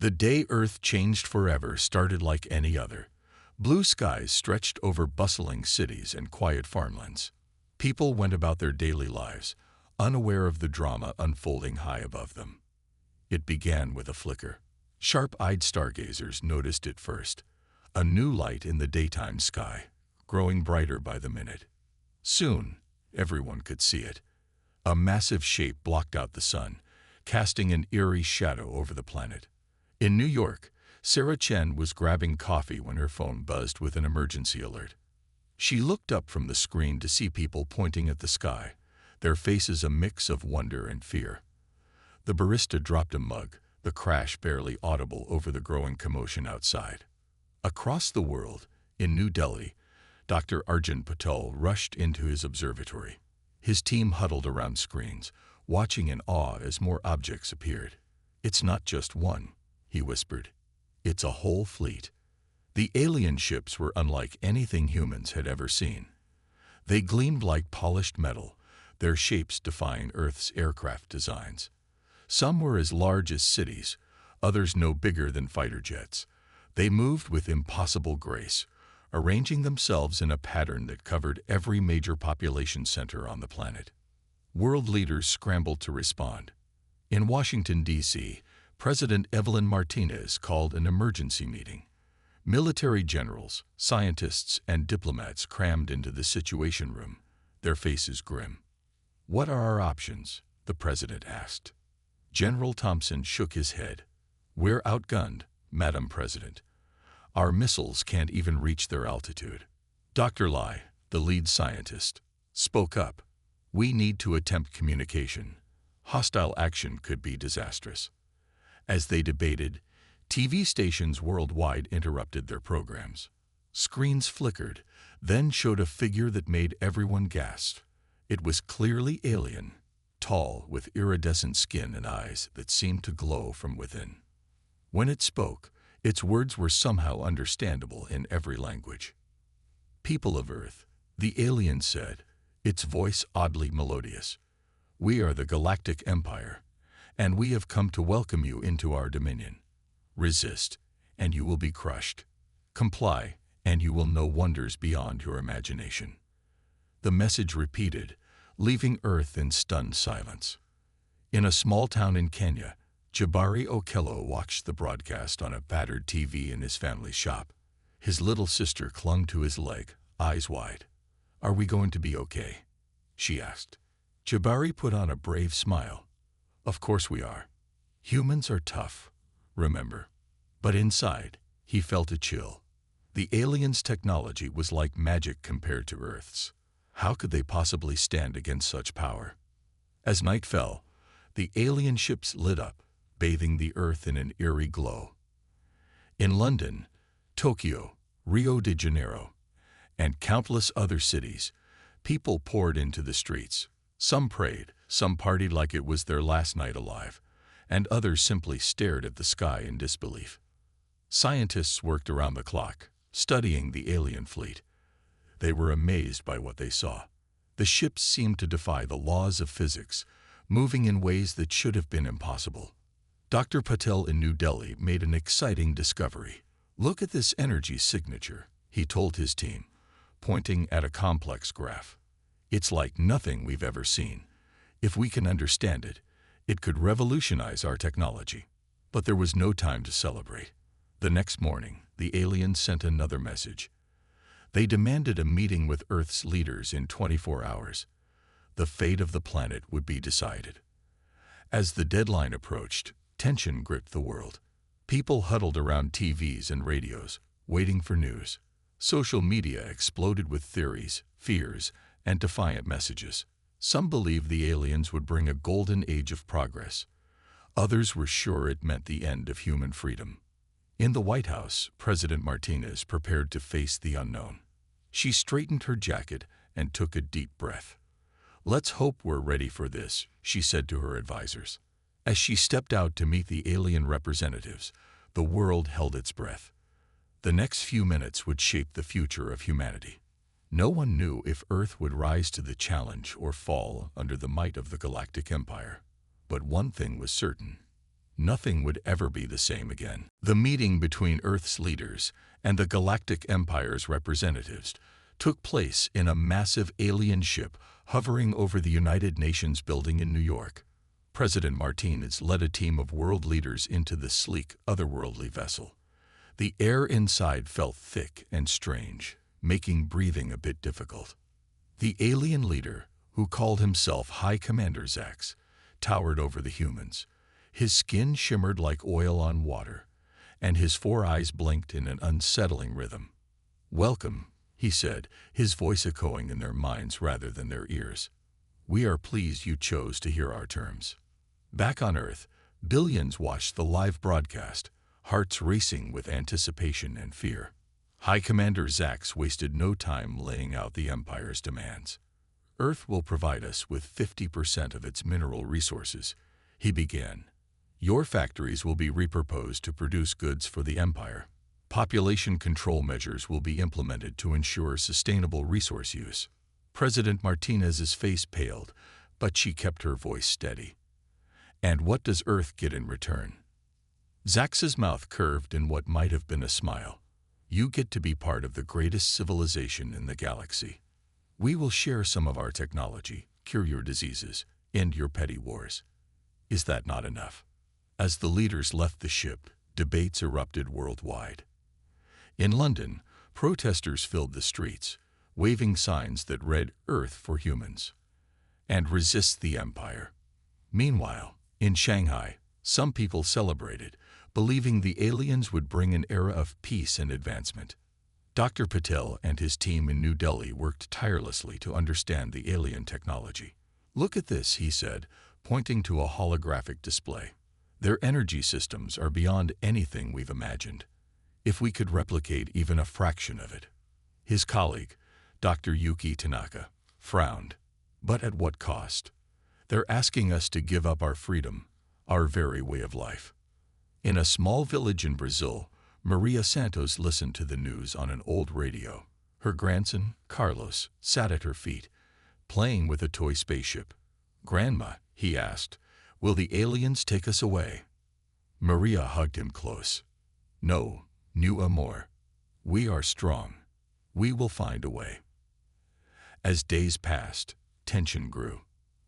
The day Earth changed forever started like any other. Blue skies stretched over bustling cities and quiet farmlands. People went about their daily lives, unaware of the drama unfolding high above them. It began with a flicker. Sharp-eyed stargazers noticed it first, a new light in the daytime sky, growing brighter by the minute. Soon, everyone could see it. A massive shape blocked out the sun, casting an eerie shadow over the planet. In New York, Sarah Chen was grabbing coffee when her phone buzzed with an emergency alert. She looked up from the screen to see people pointing at the sky, their faces a mix of wonder and fear. The barista dropped a mug, the crash barely audible over the growing commotion outside. Across the world, in New Delhi, Dr. Arjun Patel rushed into his observatory. His team huddled around screens, watching in awe as more objects appeared. "It's not just one," he whispered. "It's a whole fleet." The alien ships were unlike anything humans had ever seen. They gleamed like polished metal, their shapes defying Earth's aircraft designs. Some were as large as cities, others no bigger than fighter jets. They moved with impossible grace, arranging themselves in a pattern that covered every major population center on the planet. World leaders scrambled to respond. In Washington, D.C., President Evelyn Martinez called an emergency meeting. Military generals, scientists, and diplomats crammed into the Situation Room, their faces grim. "What are our options?" the president asked. General Thompson shook his head. "We're outgunned, Madam President. Our missiles can't even reach their altitude." Dr. Lai, the lead scientist, spoke up. "We need to attempt communication. Hostile action could be disastrous." As they debated, TV stations worldwide interrupted their programs. Screens flickered, then showed a figure that made everyone gasp. It was clearly alien, tall, with iridescent skin and eyes that seemed to glow from within. When it spoke, its words were somehow understandable in every language. "People of Earth," the alien said, its voice oddly melodious, "we are the Galactic Empire, and we have come to welcome you into our dominion. Resist, and you will be crushed. Comply, and you will know wonders beyond your imagination." The message repeated, leaving Earth in stunned silence. In a small town in Kenya, Jabari Okello watched the broadcast on a battered TV in his family's shop. His little sister clung to his leg, eyes wide. "Are we going to be okay?" she asked. Jabari put on a brave smile. "Of course we are. Humans are tough, remember." But inside, he felt a chill. The aliens' technology was like magic compared to Earth's. How could they possibly stand against such power? As night fell, the alien ships lit up, bathing the Earth in an eerie glow. In London, Tokyo, Rio de Janeiro, and countless other cities, people poured into the streets. Some prayed, some partied like it was their last night alive, and others simply stared at the sky in disbelief. Scientists worked around the clock, studying the alien fleet. They were amazed by what they saw. The ships seemed to defy the laws of physics, moving in ways that should have been impossible. Dr. Patel in New Delhi made an exciting discovery. "Look at this energy signature," he told his team, pointing at a complex graph. "It's like nothing we've ever seen. If we can understand it, it could revolutionize our technology." But there was no time to celebrate. The next morning, the aliens sent another message. They demanded a meeting with Earth's leaders in 24 hours. The fate of the planet would be decided. As the deadline approached, tension gripped the world. People huddled around TVs and radios, waiting for news. Social media exploded with theories, fears, and defiant messages. Some believed the aliens would bring a golden age of progress. Others were sure it meant the end of human freedom. In the White House, President Martinez prepared to face the unknown. She straightened her jacket and took a deep breath. "Let's hope we're ready for this," she said to her advisors. As she stepped out to meet the alien representatives, the world held its breath. The next few minutes would shape the future of humanity. No one knew if Earth would rise to the challenge or fall under the might of the Galactic Empire. But one thing was certain: Nothing would ever be the same again. The meeting between Earth's leaders and the Galactic Empire's representatives took place in a massive alien ship hovering over the United Nations building in New York. President Martinez led a team of world leaders into the sleek, otherworldly vessel. The air inside felt thick and strange, making breathing a bit difficult. The alien leader, who called himself High Commander Zax, towered over the humans. His skin shimmered like oil on water, and his four eyes blinked in an unsettling rhythm. "Welcome," he said, his voice echoing in their minds rather than their ears. "We are pleased you chose to hear our terms." Back on Earth, billions watched the live broadcast, hearts racing with anticipation and fear. High Commander Zax wasted no time laying out the Empire's demands. "Earth will provide us with 50% of its mineral resources," he began. "Your factories will be repurposed to produce goods for the Empire. Population control measures will be implemented to ensure sustainable resource use." President Martinez's face paled, but she kept her voice steady. "And what does Earth get in return?" Zax's mouth curved in what might have been a smile. "You get to be part of the greatest civilization in the galaxy. We will share some of our technology, cure your diseases, end your petty wars. Is that not enough?" As the leaders left the ship, debates erupted worldwide. In London, protesters filled the streets, waving signs that read "Earth for Humans" and "Resist the Empire." Meanwhile, in Shanghai, some people celebrated, believing the aliens would bring an era of peace and advancement. Dr. Patel and his team in New Delhi worked tirelessly to understand the alien technology. "Look at this," he said, pointing to a holographic display. "Their energy systems are beyond anything we've imagined. If we could replicate even a fraction of it." His colleague, Dr. Yuki Tanaka, frowned. "But at what cost? They're asking us to give up our freedom, our very way of life." In a small village in Brazil, Maria Santos listened to the news on an old radio. Her grandson, Carlos, sat at her feet, playing with a toy spaceship. "Grandma," he asked, "will the aliens take us away?" Maria hugged him close. "No, new amor. We are strong. We will find a way." As days passed, tension grew.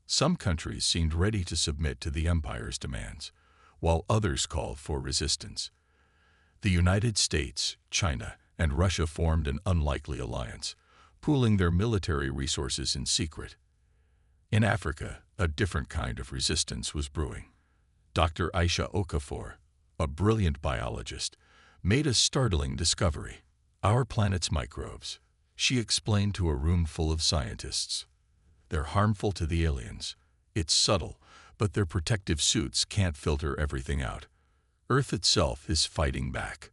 Some countries seemed ready to submit to the Empire's demands, while others called for resistance. The United States, China, and Russia formed an unlikely alliance, pooling their military resources in secret. In Africa, a different kind of resistance was brewing. Dr. Aisha Okafor, a brilliant biologist, made a startling discovery. "Our planet's microbes," she explained to a room full of scientists. "They're harmful to the aliens. It's subtle, but their protective suits can't filter everything out. Earth itself is fighting back."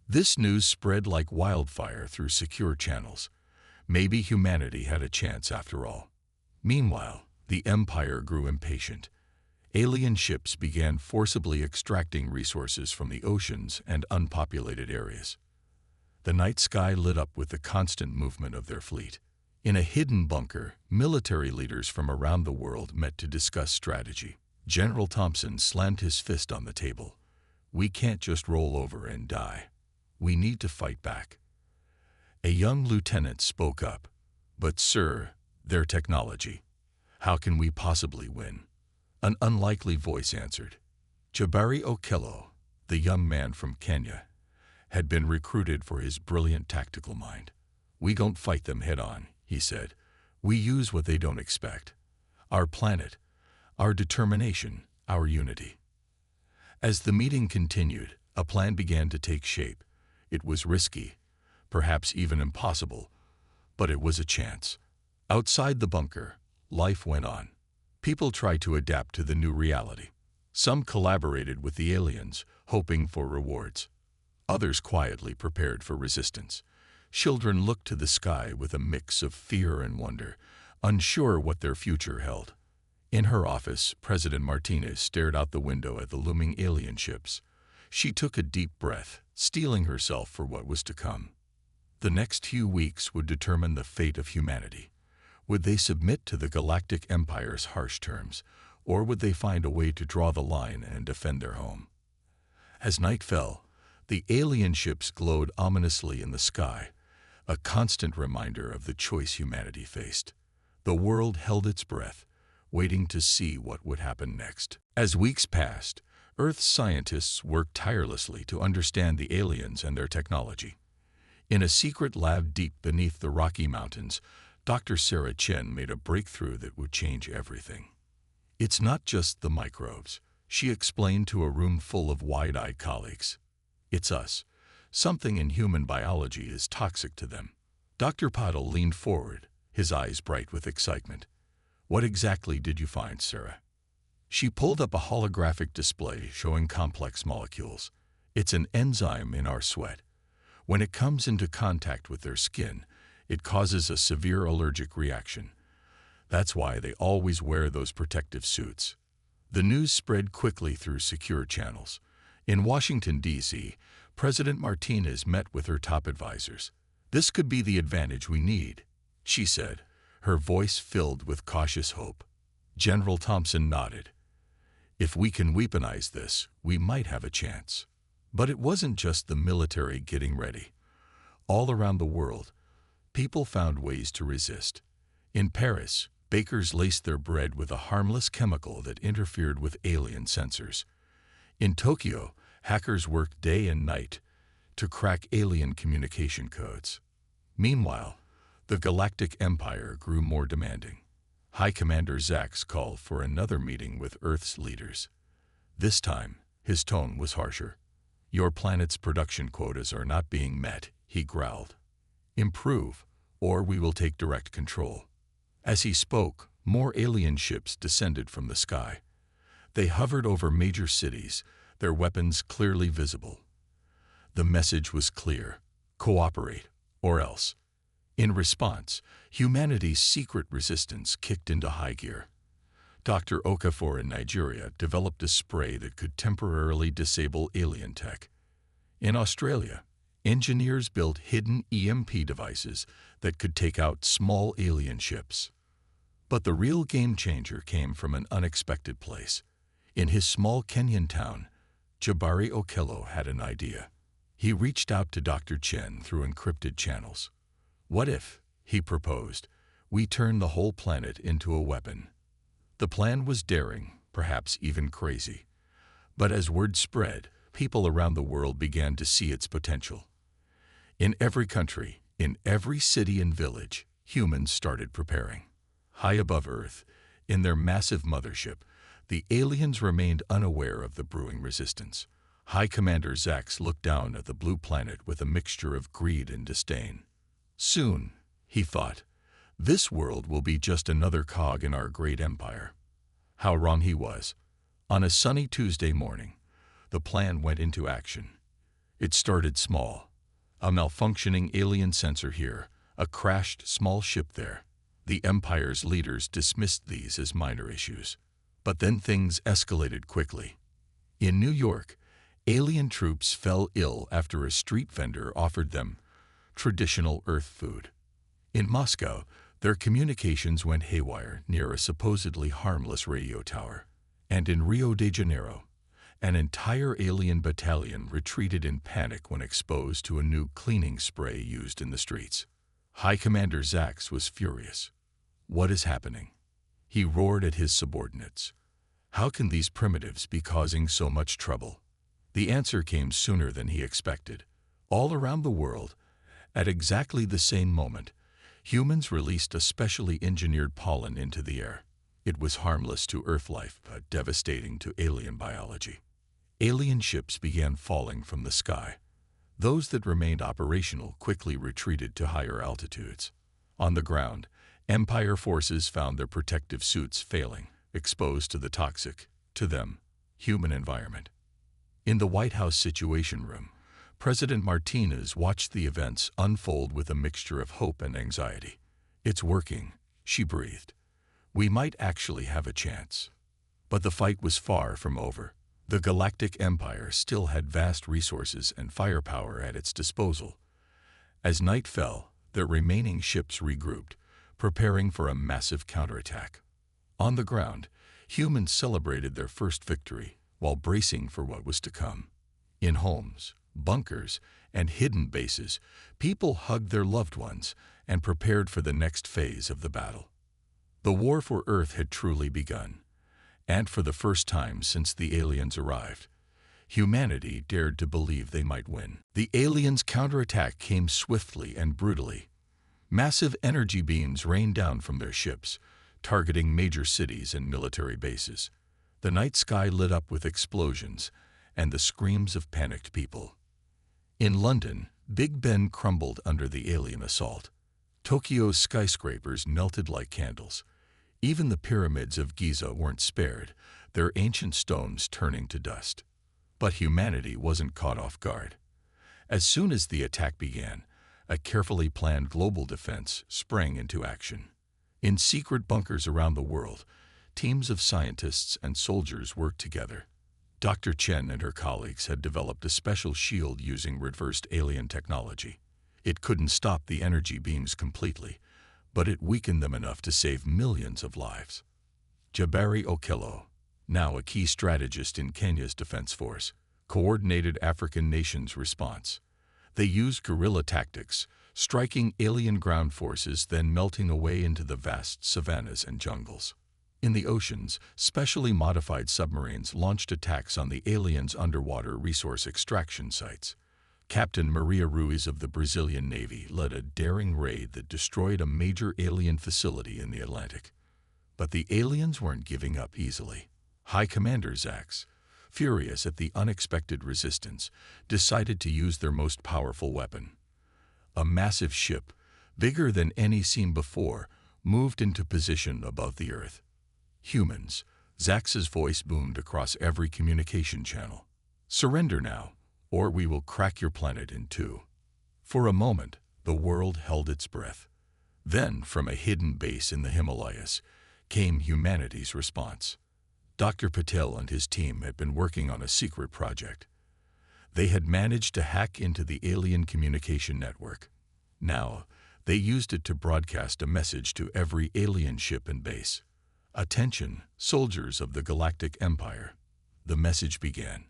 This news spread like wildfire through secure channels. Maybe humanity had a chance after all. Meanwhile, the Empire grew impatient. Alien ships began forcibly extracting resources from the oceans and unpopulated areas. The night sky lit up with the constant movement of their fleet. In a hidden bunker, military leaders from around the world met to discuss strategy. General Thompson slammed his fist on the table. "We can't just roll over and die. We need to fight back." A young lieutenant spoke up. "But sir, their technology. How can we possibly win?" An unlikely voice answered. Jabari Okello, the young man from Kenya, had been recruited for his brilliant tactical mind. "We don't fight them head-on," he said. "We use what they don't expect. Our planet, our determination, our unity." As the meeting continued, a plan began to take shape. It was risky, perhaps even impossible, but it was a chance. Outside the bunker, life went on. People tried to adapt to the new reality. Some collaborated with the aliens, hoping for rewards. Others quietly prepared for resistance. Children looked to the sky with a mix of fear and wonder, unsure what their future held. In her office, President Martinez stared out the window at the looming alien ships. She took a deep breath, steeling herself for what was to come. The next few weeks would determine the fate of humanity. Would they submit to the Galactic Empire's harsh terms, Or would they find a way to draw the line and defend their home? As night fell, the alien ships glowed ominously in the sky, a constant reminder of the choice humanity faced. The world held its breath, waiting to see what would happen next. As weeks passed, Earth's scientists worked tirelessly to understand the aliens and their technology. In a secret lab deep beneath the Rocky Mountains, Dr. Sarah Chen made a breakthrough that would change everything. It's not just the microbes, she explained to a room full of wide-eyed colleagues. It's us. Something in human biology is toxic to them. Dr. Pottle leaned forward, his eyes bright with excitement. What exactly did you find, Sarah? She pulled up a holographic display showing complex molecules. It's an enzyme in our sweat. When it comes into contact with their skin, it causes a severe allergic reaction. That's why they always wear those protective suits. The news spread quickly through secure channels. In Washington, D.C., President Martinez met with her top advisors. This could be the advantage we need, she said, her voice filled with cautious hope. General Thompson nodded. If we can weaponize this, we might have a chance. But it wasn't just the military getting ready. All around the world, people found ways to resist. In Paris, bakers laced their bread with a harmless chemical that interfered with alien sensors. In Tokyo, hackers worked day and night to crack alien communication codes. Meanwhile, the Galactic Empire grew more demanding. High Commander Zax called for another meeting with Earth's leaders. This time, his tone was harsher. Your planet's production quotas are not being met, he growled. Improve, or we will take direct control. As he spoke, more alien ships descended from the sky. They hovered over major cities, their weapons clearly visible. The message was clear: cooperate, or else. In response, humanity's secret resistance kicked into high gear. Dr. Okafor in Nigeria developed a spray that could temporarily disable alien tech. In Australia, engineers built hidden EMP devices that could take out small alien ships. But the real game-changer came from an unexpected place. In his small Kenyan town, Jabari Okello had an idea. He reached out to Dr. Chen through encrypted channels. What if, he proposed, we turn the whole planet into a weapon? The plan was daring, perhaps even crazy. But as word spread, people around the world began to see its potential. In every country, in every city and village, humans started preparing. High above Earth, in their massive mothership, the aliens remained unaware of the brewing resistance. High Commander Zax looked down at the blue planet with a mixture of greed and disdain. Soon, he thought, this world will be just another cog in our great empire. How wrong he was. On a sunny Tuesday morning, the plan went into action. It started small. A malfunctioning alien sensor here, a crashed small ship there. The Empire's leaders dismissed these as minor issues. But then things escalated quickly. In New York, alien troops fell ill after a street vendor offered them traditional Earth food. In Moscow, their communications went haywire near a supposedly harmless radio tower. And in Rio de Janeiro, an entire alien battalion retreated in panic when exposed to a new cleaning spray used in the streets. High Commander Zax was furious. What is happening? He roared at his subordinates. How can these primitives be causing so much trouble? The answer came sooner than he expected. All around the world, at exactly the same moment, humans released a specially engineered pollen into the air. It was harmless to Earth life, but devastating to alien biology. Alien ships began falling from the sky. Those that remained operational quickly retreated to higher altitudes. On the ground, Empire forces found their protective suits failing, exposed to the toxic, to them, human environment. In the White House Situation Room, President Martinez watched the events unfold with a mixture of hope and anxiety. It's working, she breathed. We might actually have a chance. But the fight was far from over. The Galactic Empire still had vast resources and firepower at its disposal. As night fell, the remaining ships regrouped, preparing for a massive counterattack. On the ground, Humans celebrated their first victory while bracing for what was to come. In homes, bunkers, and hidden bases, people hugged their loved ones and prepared for the next phase of the battle. The war for Earth had truly begun, and for the first time since the aliens arrived, humanity dared to believe they might win. The aliens' counterattack came swiftly and brutally. Massive energy beams rained down from their ships, targeting major cities and military bases. The night sky lit up with explosions and the screams of panicked people. In London, Big Ben crumbled under the alien assault. Tokyo's skyscrapers melted like candles. Even the pyramids of Giza weren't spared, their ancient stones turning to dust. But humanity wasn't caught off guard. As soon as the attack began, a carefully planned global defense sprang into action. In secret bunkers around the world, teams of scientists and soldiers worked together. Dr. Chen and her colleagues had developed a special shield using reversed alien technology. It couldn't stop the energy beams completely, but it weakened them enough to save millions of lives. Jabari Okello, now a key strategist in Kenya's defense force, coordinated African nations' response. They used guerrilla tactics, striking alien ground forces, then melting away into the vast savannas and jungles. In the oceans, specially modified submarines launched attacks on the aliens' underwater resource extraction sites. Captain Maria Ruiz of the Brazilian Navy led a daring raid that destroyed a major alien facility in the Atlantic. But the aliens weren't giving up easily. High Commander Zax, furious at the unexpected resistance, decided to use their most powerful weapon. A massive ship, bigger than any seen before, moved into position above the Earth. Humans, Zax's voice boomed across every communication channel. Surrender now, or we will crack your planet in two. For a moment, the world held its breath. Then, from a hidden base in the Himalayas, came humanity's response. Dr. Patel and his team had been working on a secret project. They had managed to hack into the alien communication network. Now, they used it to broadcast a message to every alien ship and base. Attention, soldiers of the Galactic Empire. The message began.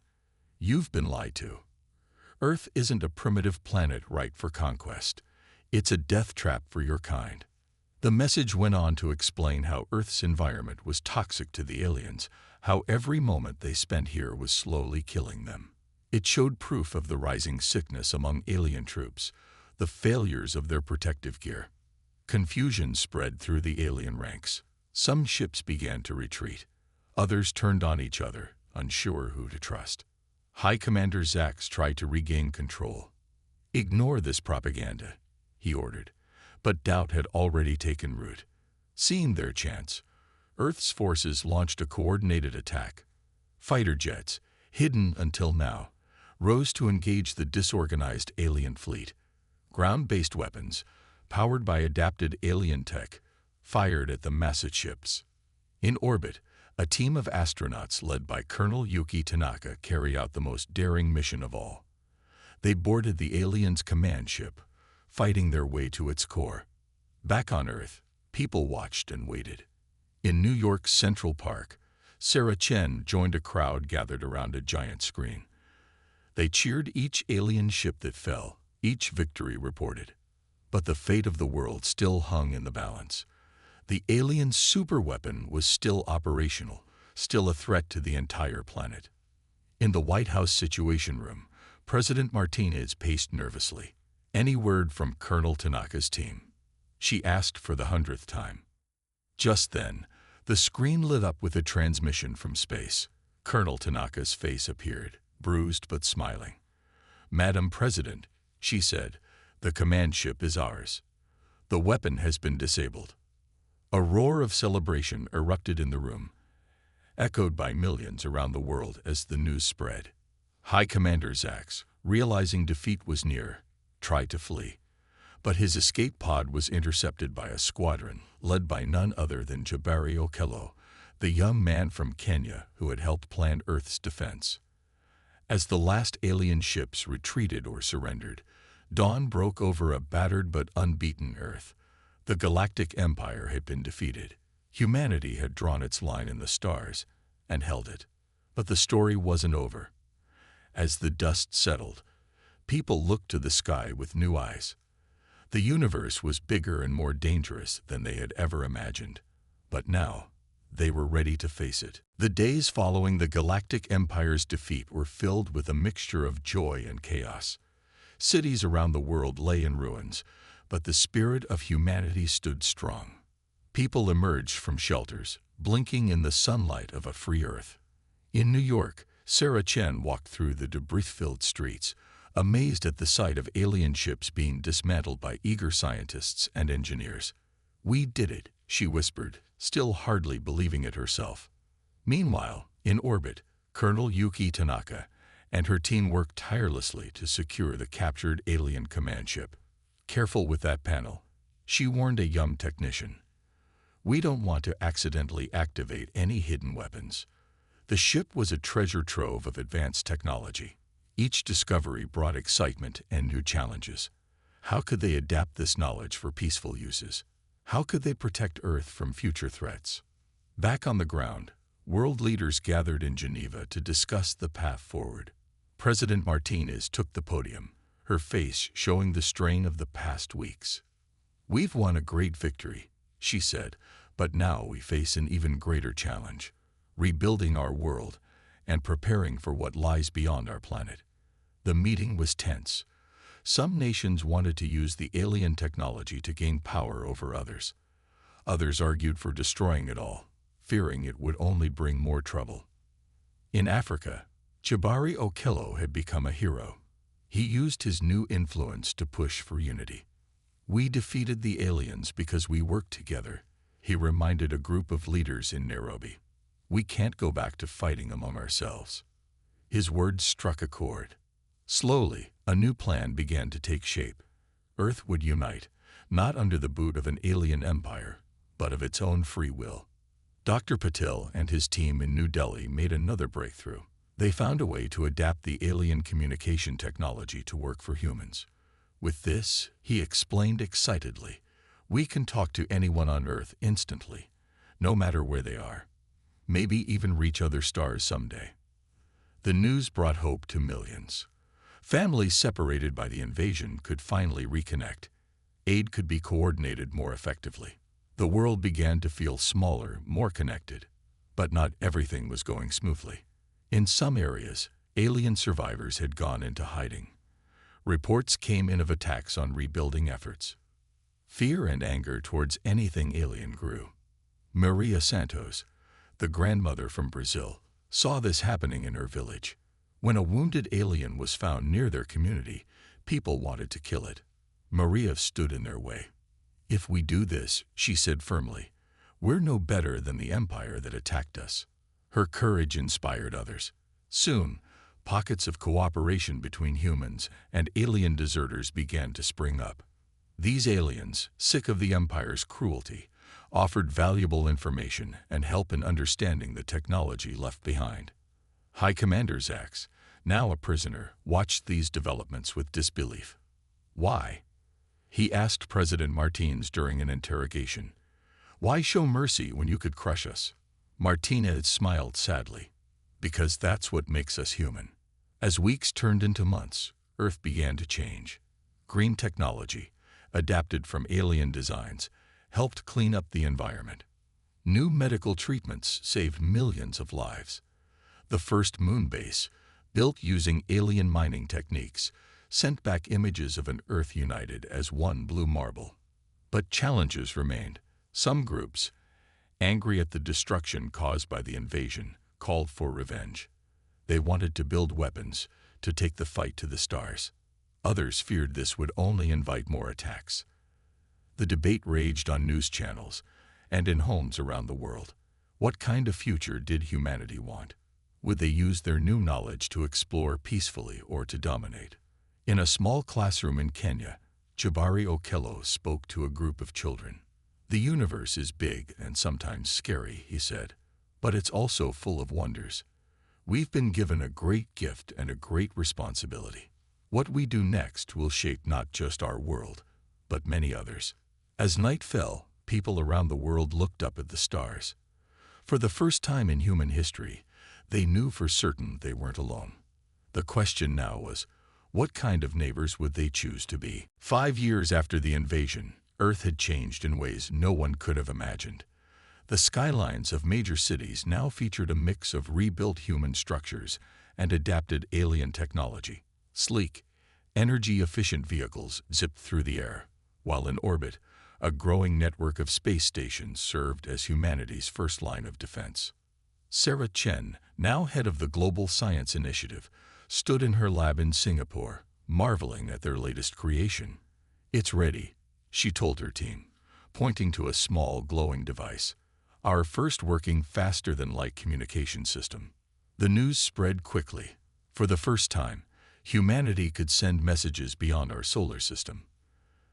You've been lied to. Earth isn't a primitive planet ripe for conquest. It's a death trap for your kind. The message went on to explain how Earth's environment was toxic to the aliens, how every moment they spent here was slowly killing them. It showed proof of the rising sickness among alien troops, the failures of their protective gear. Confusion spread through the alien ranks. Some ships began to retreat. Others turned on each other, unsure who to trust. High Commander Zax tried to regain control. Ignore this propaganda, he ordered, but doubt had already taken root. Seeing their chance, Earth's forces launched a coordinated attack. Fighter jets, hidden until now, rose to engage the disorganized alien fleet. Ground-based weapons, powered by adapted alien tech, fired at the massive ships. In orbit, a team of astronauts led by Colonel Yuki Tanaka carried out the most daring mission of all. They boarded the aliens' command ship, fighting their way to its core. Back on Earth, people watched and waited. In New York's Central Park, Sarah Chen joined a crowd gathered around a giant screen. They cheered each alien ship that fell, each victory reported. But the fate of the world still hung in the balance. The alien superweapon was still operational, still a threat to the entire planet. In the White House Situation Room, President Martinez paced nervously. Any word from Colonel Tanaka's team? She asked for the 100th time. Just then, the screen lit up with a transmission from space. Colonel Tanaka's face appeared, bruised but smiling. "Madam President," she said, "the command ship is ours. The weapon has been disabled." A roar of celebration erupted in the room, echoed by millions around the world as the news spread. High Commander Zax, realizing defeat was near, tried to flee, but his escape pod was intercepted by a squadron led by none other than Jabari Okello, the young man from Kenya who had helped plan Earth's defense. As the last alien ships retreated or surrendered, dawn broke over a battered but unbeaten Earth. The Galactic Empire had been defeated. Humanity had drawn its line in the stars and held it. But the story wasn't over. As the dust settled, people looked to the sky with new eyes. The universe was bigger and more dangerous than they had ever imagined. But now, they were ready to face it. The days following the Galactic Empire's defeat were filled with a mixture of joy and chaos. Cities around the world lay in ruins, but the spirit of humanity stood strong. People emerged from shelters, blinking in the sunlight of a free Earth. In New York, Sarah Chen walked through the debris-filled streets, amazed at the sight of alien ships being dismantled by eager scientists and engineers. "We did it," she whispered, still hardly believing it herself. Meanwhile, in orbit, Colonel Yuki Tanaka and her team worked tirelessly to secure the captured alien command ship. "Careful with that panel," she warned a young technician. "We don't want to accidentally activate any hidden weapons." The ship was a treasure trove of advanced technology. Each discovery brought excitement and new challenges. How could they adapt this knowledge for peaceful uses? How could they protect Earth from future threats? Back on the ground, world leaders gathered in Geneva to discuss the path forward. President Martinez took the podium, her face showing the strain of the past weeks. "We've won a great victory," she said, "but now we face an even greater challenge: rebuilding our world and preparing for what lies beyond our planet." The meeting was tense. Some nations wanted to use the alien technology to gain power over others. Others argued for destroying it all, fearing it would only bring more trouble. In Africa, Chibari Okello had become a hero. He used his new influence to push for unity. "We defeated the aliens because we worked together," he reminded a group of leaders in Nairobi. "We can't go back to fighting among ourselves." His words struck a chord. Slowly, a new plan began to take shape. Earth would unite, not under the boot of an alien empire, but of its own free will. Dr. Patel and his team in New Delhi made another breakthrough. They found a way to adapt the alien communication technology to work for humans. "With this," he explained excitedly, "we can talk to anyone on Earth instantly, no matter where they are. Maybe even reach other stars someday." The news brought hope to millions. Families separated by the invasion could finally reconnect. Aid could be coordinated more effectively. The world began to feel smaller, more connected. But not everything was going smoothly. In some areas, alien survivors had gone into hiding. Reports came in of attacks on rebuilding efforts. Fear and anger towards anything alien grew. Maria Santos, the grandmother from Brazil, saw this happening in her village. When a wounded alien was found near their community, people wanted to kill it. Maria stood in their way. "If we do this," she said firmly, "we're no better than the empire that attacked us." Her courage inspired others. Soon, pockets of cooperation between humans and alien deserters began to spring up. These aliens, sick of the empire's cruelty, offered valuable information and help in understanding the technology left behind. High Commander Zax, now a prisoner, watched these developments with disbelief. "Why?" he asked President Martinez during an interrogation. "Why show mercy when you could crush us?" Martinez smiled sadly. "Because that's what makes us human." As weeks turned into months, Earth began to change. Green technology, adapted from alien designs, helped clean up the environment. New medical treatments saved millions of lives. The first moon base, built using alien mining techniques, sent back images of an Earth united as one blue marble. But challenges remained. Some groups, angry at the destruction caused by the invasion, called for revenge. They wanted to build weapons to take the fight to the stars. Others feared this would only invite more attacks. The debate raged on news channels and in homes around the world. What kind of future did humanity want? Would they use their new knowledge to explore peacefully or to dominate? In a small classroom in Kenya, Chibari Okello spoke to a group of children. "The universe is big and sometimes scary," he said, "but it's also full of wonders. We've been given a great gift and a great responsibility. What we do next will shape not just our world, but many others." As night fell, people around the world looked up at the stars. For the first time in human history, they knew for certain they weren't alone. The question now was, what kind of neighbors would they choose to be? 5 years after the invasion, Earth had changed in ways no one could have imagined. The skylines of major cities now featured a mix of rebuilt human structures and adapted alien technology. Sleek, energy-efficient vehicles zipped through the air, while in orbit, a growing network of space stations served as humanity's first line of defense. Sarah Chen, now head of the Global Science Initiative, stood in her lab in Singapore, marveling at their latest creation. "It's ready," she told her team, pointing to a small glowing device. "Our first working faster-than-light communication system." The news spread quickly. For the first time, humanity could send messages beyond our solar system.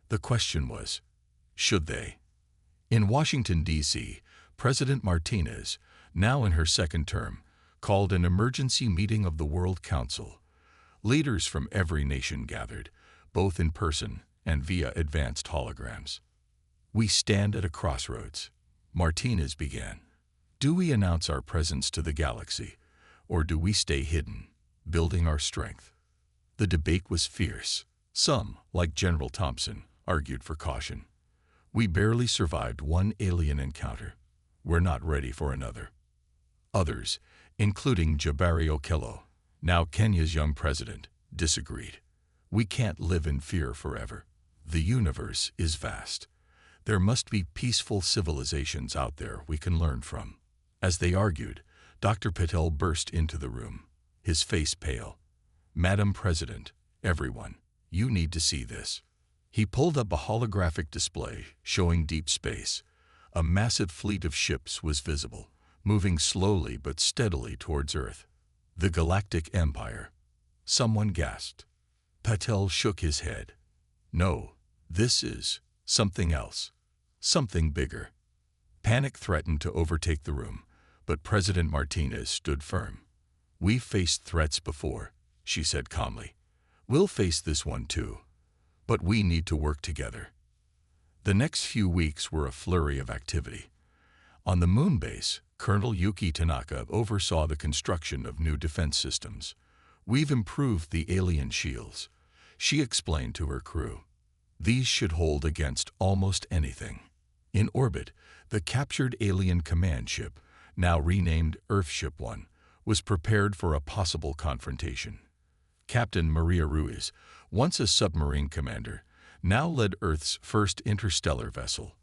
The question was, should they? In Washington, D.C., President Martinez, now in her second term, called an emergency meeting of the World Council. Leaders from every nation gathered, both in person and via advanced holograms. "We stand at a crossroads," Martinez began. "Do we announce our presence to the galaxy, or do we stay hidden, building our strength?" The debate was fierce. Some, like General Thompson, argued for caution. "We barely survived one alien encounter. We're not ready for another." Others, including Jabari Okello, now Kenya's young president, disagreed. "We can't live in fear forever. The universe is vast. There must be peaceful civilizations out there we can learn from." As they argued, Dr. Patel burst into the room, his face pale. "Madam President, everyone, you need to see this." He pulled up a holographic display showing deep space. A massive fleet of ships was visible, moving slowly but steadily towards Earth. "The Galactic Empire." Someone gasped. Patel shook his head. "No, this is something else. Something bigger." Panic threatened to overtake the room, but President Martinez stood firm. "We've faced threats before," she said calmly. "We'll face this one too. But we need to work together." The next few weeks were a flurry of activity. On the moon base, Colonel Yuki Tanaka oversaw the construction of new defense systems. "We've improved the alien shields," she explained to her crew. "These should hold against almost anything." In orbit, the captured alien command ship, now renamed Earthship 1, was prepared for a possible confrontation. Captain Maria Ruiz, once a submarine commander, now led Earth's first interstellar vessel.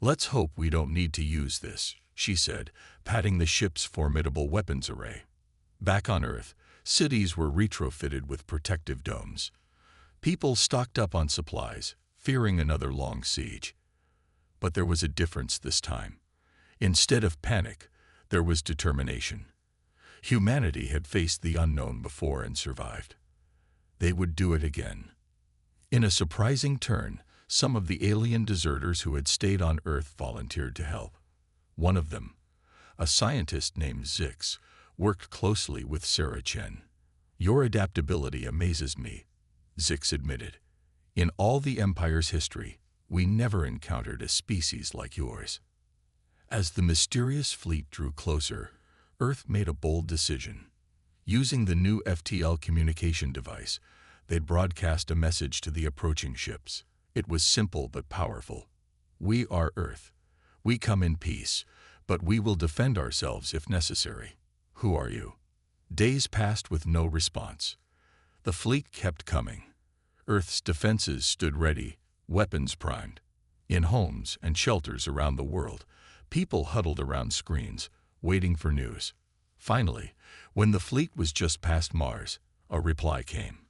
"Let's hope we don't need to use this," she said, patting the ship's formidable weapons array. Back on Earth, cities were retrofitted with protective domes. People stocked up on supplies, fearing another long siege. But there was a difference this time. Instead of panic, there was determination. Humanity had faced the unknown before and survived. They would do it again. In a surprising turn, some of the alien deserters who had stayed on Earth volunteered to help. One of them, a scientist named Zix, worked closely with Sarah Chen. "Your adaptability amazes me," Zix admitted. "In all the Empire's history, we never encountered a species like yours." As the mysterious fleet drew closer, Earth made a bold decision. Using the new FTL communication device, they'd broadcast a message to the approaching ships. It was simple but powerful. "We are Earth. We come in peace, but we will defend ourselves if necessary. Who are you?" Days passed with no response. The fleet kept coming. Earth's defenses stood ready, weapons primed. In homes and shelters around the world, people huddled around screens, waiting for news. Finally, when the fleet was just past Mars, a reply came.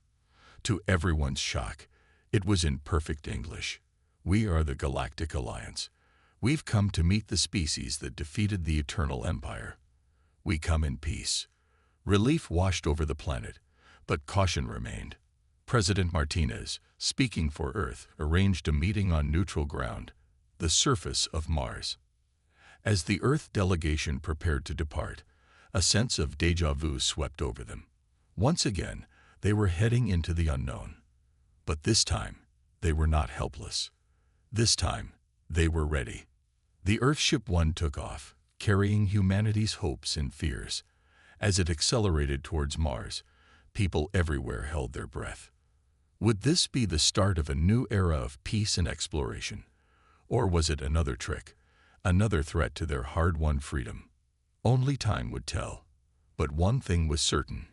To everyone's shock, it was in perfect English. "We are the Galactic Alliance. We've come to meet the species that defeated the Eternal Empire. We come in peace." Relief washed over the planet, but caution remained. President Martinez, speaking for Earth, arranged a meeting on neutral ground, the surface of Mars. As the Earth delegation prepared to depart, a sense of déjà vu swept over them. Once again, they were heading into the unknown. But this time, they were not helpless. This time, They were ready. The Earthship One took off, carrying humanity's hopes and fears. As it accelerated towards Mars, people everywhere held their breath. Would this be the start of a new era of peace and exploration? Or was it another trick, another threat to their hard-won freedom? Only time would tell. But one thing was certain: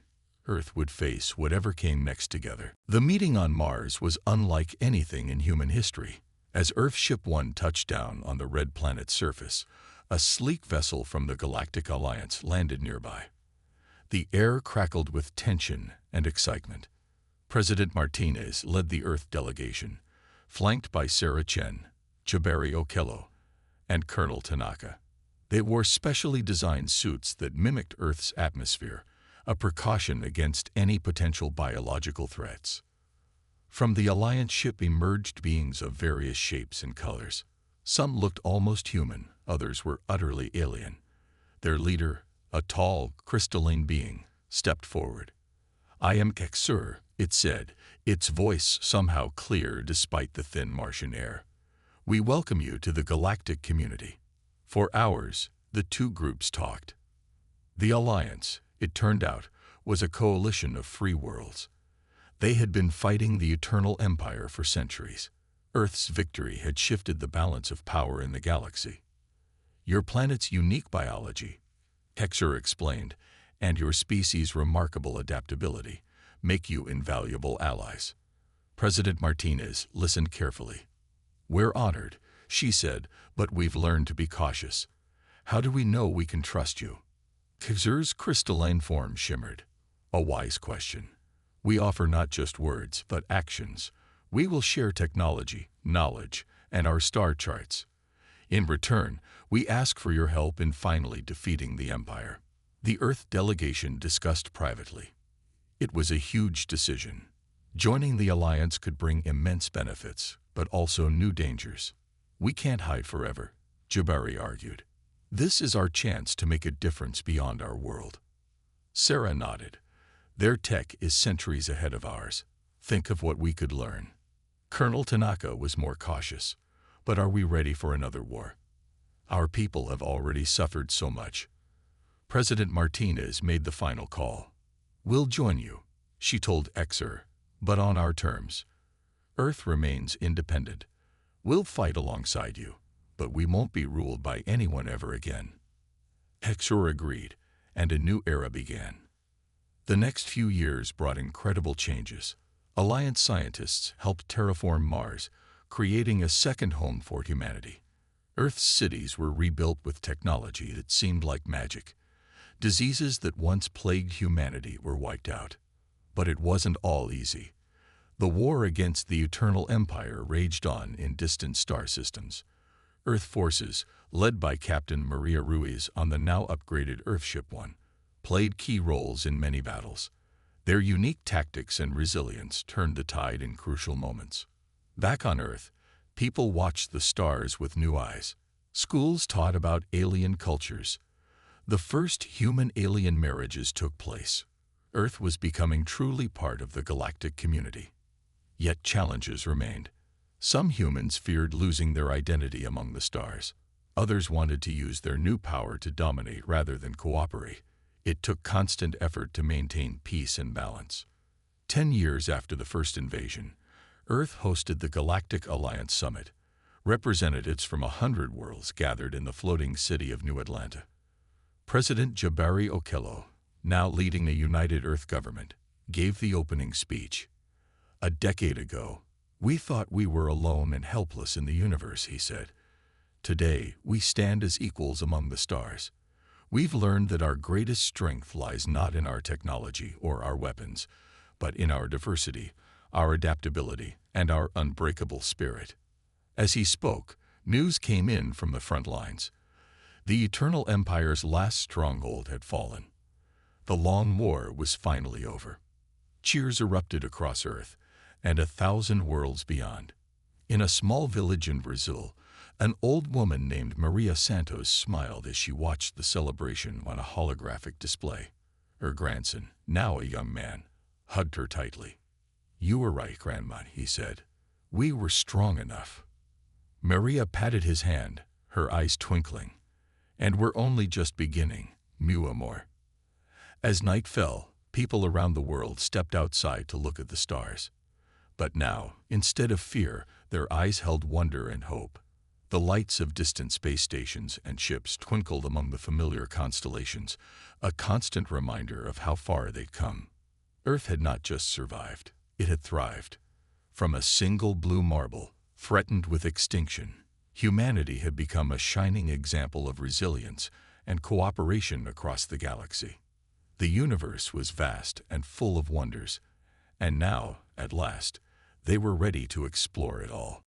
Earth would face whatever came next together. The meeting on Mars was unlike anything in human history. As Earthship One touched down on the red planet's surface, a sleek vessel from the Galactic Alliance landed nearby. The air crackled with tension and excitement. President Martinez led the Earth delegation, flanked by Sarah Chen, Jabari Okello, and Colonel Tanaka. They wore specially designed suits that mimicked Earth's atmosphere, a precaution against any potential biological threats. From the Alliance ship emerged beings of various shapes and colors. Some looked almost human, others were utterly alien. Their leader, a tall, crystalline being, stepped forward. "I am Kexur," it said, its voice somehow clear despite the thin Martian air. "We welcome you to the galactic community." For hours, the two groups talked. The Alliance, it turned out, was a coalition of free worlds. They had been fighting the Eternal Empire for centuries. Earth's victory had shifted the balance of power in the galaxy. "Your planet's unique biology," Kexur explained, "and your species' remarkable adaptability make you invaluable allies." President Martinez listened carefully. "We're honored," she said, "but we've learned to be cautious. How do we know we can trust you?" Kexur's crystalline form shimmered. "A wise question. We offer not just words, but actions. We will share technology, knowledge, and our star charts. In return, we ask for your help in finally defeating the Empire." The Earth delegation discussed privately. It was a huge decision. Joining the Alliance could bring immense benefits, but also new dangers. "We can't hide forever," Jabari argued. "This is our chance to make a difference beyond our world." Sarah nodded. "Their tech is centuries ahead of ours. Think of what we could learn." Colonel Tanaka was more cautious. "But are we ready for another war? Our people have already suffered so much." President Martinez made the final call. "We'll join you," she told Kexur, "but on our terms. Earth remains independent. We'll fight alongside you, but we won't be ruled by anyone ever again." Kexur agreed, and a new era began. The next few years brought incredible changes. Alliance scientists helped terraform Mars, creating a second home for humanity. Earth's cities were rebuilt with technology that seemed like magic. Diseases that once plagued humanity were wiped out. But it wasn't all easy. The war against the Eternal Empire raged on in distant star systems. Earth forces, led by Captain Maria Ruiz on the now upgraded Earthship One, played key roles in many battles. Their unique tactics and resilience turned the tide in crucial moments. Back on Earth, people watched the stars with new eyes. Schools taught about alien cultures. The first human-alien marriages took place. Earth was becoming truly part of the galactic community. Yet challenges remained. Some humans feared losing their identity among the stars. Others wanted to use their new power to dominate rather than cooperate. It took constant effort to maintain peace and balance. 10 years after the first invasion, Earth hosted the Galactic Alliance Summit. Representatives from 100 worlds gathered in the floating city of New Atlanta. President Jabari Okello, now leading the United Earth government, gave the opening speech. "A decade ago, we thought we were alone and helpless in the universe," he said. "Today, we stand as equals among the stars. We've learned that our greatest strength lies not in our technology or our weapons, but in our diversity, our adaptability, and our unbreakable spirit." As he spoke, news came in from the front lines. The Eternal Empire's last stronghold had fallen. The long war was finally over. Cheers erupted across Earth and 1,000 worlds beyond. In a small village in Brazil, an old woman named Maria Santos smiled as she watched the celebration on a holographic display. Her grandson, now a young man, hugged her tightly. "You were right, Grandma," he said. "We were strong enough." Maria patted his hand, her eyes twinkling. "And we're only just beginning, meu amor." As night fell, people around the world stepped outside to look at the stars. But now, instead of fear, their eyes held wonder and hope. The lights of distant space stations and ships twinkled among the familiar constellations, a constant reminder of how far they'd come. Earth had not just survived, it had thrived. From a single blue marble, threatened with extinction, humanity had become a shining example of resilience and cooperation across the galaxy. The universe was vast and full of wonders, and now, at last, they were ready to explore it all.